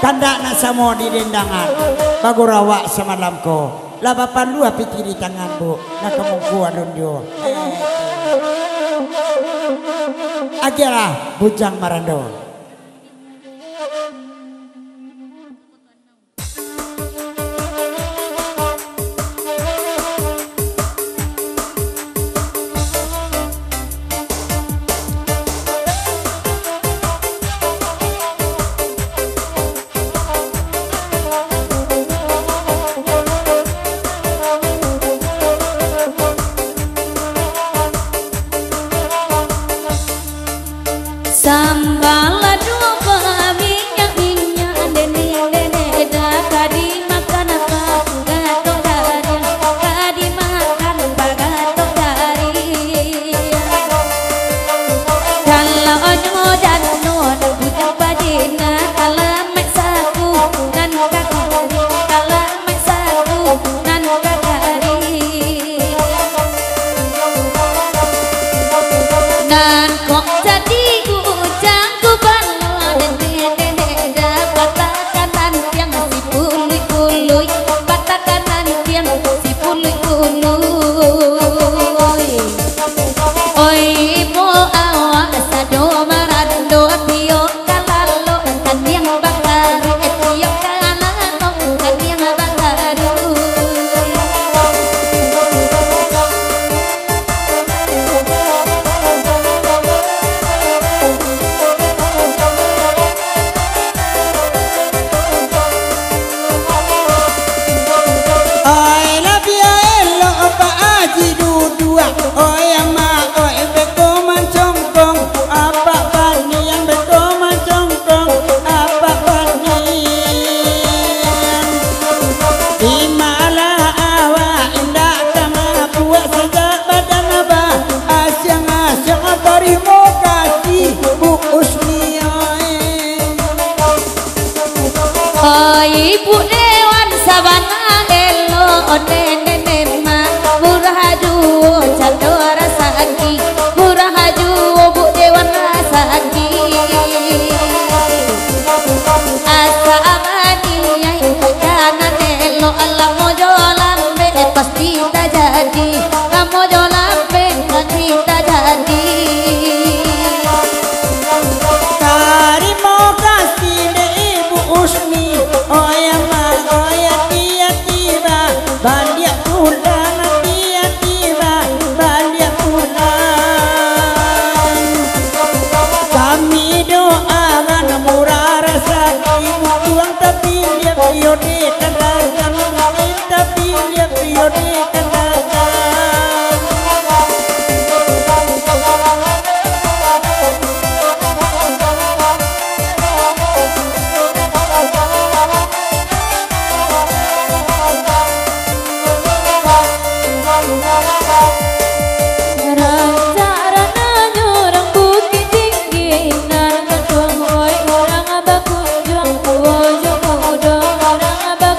Kandak nak samo di dendangan Bagurawa semalamko Labapan lu apiti di tangan bu Nak kemungku adun yo Agira bujang marando Sambal dua minyak deni dah kadi makan gatok dari kadi makan gatok dari kalau nyodan nyodan bujang badina kalau mek saku nan kakari kalau mek saku nan kakari nan kok jadi Ibu Dewan Sabana Elo Nene Ma Murah Haju Cando Rasaki Murah Haju Bu Dewan Rasaki Asa amani Yai Kanan Elo Allah mojo lambe pasti tak jadi Kamu mojo lambe pasti tak jadi Terima kasih deh Ibu Usmi Oh ya ma, oh ya tiba-tiba Balik pulang tiba-tiba Balik pulang Kami doakan murah rezeki Tuang tapi lihat yodi katakan Tapi lihat yodi katakan Orang abah kunjung, orang abah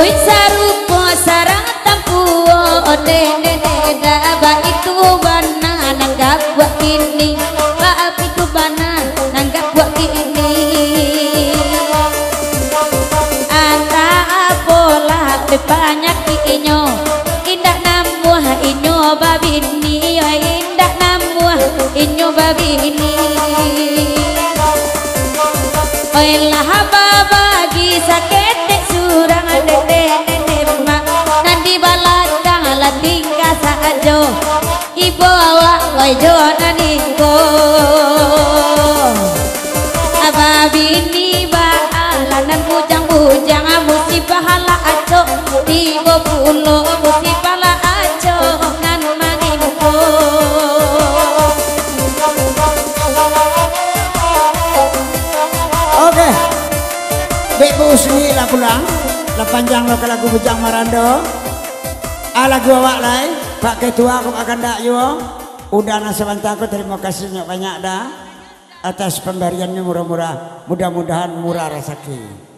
Wis sarupa sarang tampuo dene daba itu bana nanggap buat ini baap itu bana nanggap buat ini anta pola banyak inyo indak namuah inyo babini indak namuah inyo babini oilah bagi sakit surang dede mak nanti balakang la tinggal sajo ibu awak wajo naniko ababini baalanan bujang-bujang musibah la aco tigo pulo musibah la aco ngan manimko Oke. Dek Bu Usni lah pulang. Lah panjang lo ke lagu Bujang Marando. Lagu awak lai. Pak Ketua aku akan dak yo. Udah nasawantaku terima kasihnya banyak dah atas pemberiannya murah-murah. Mudah-mudahan murah rezeki.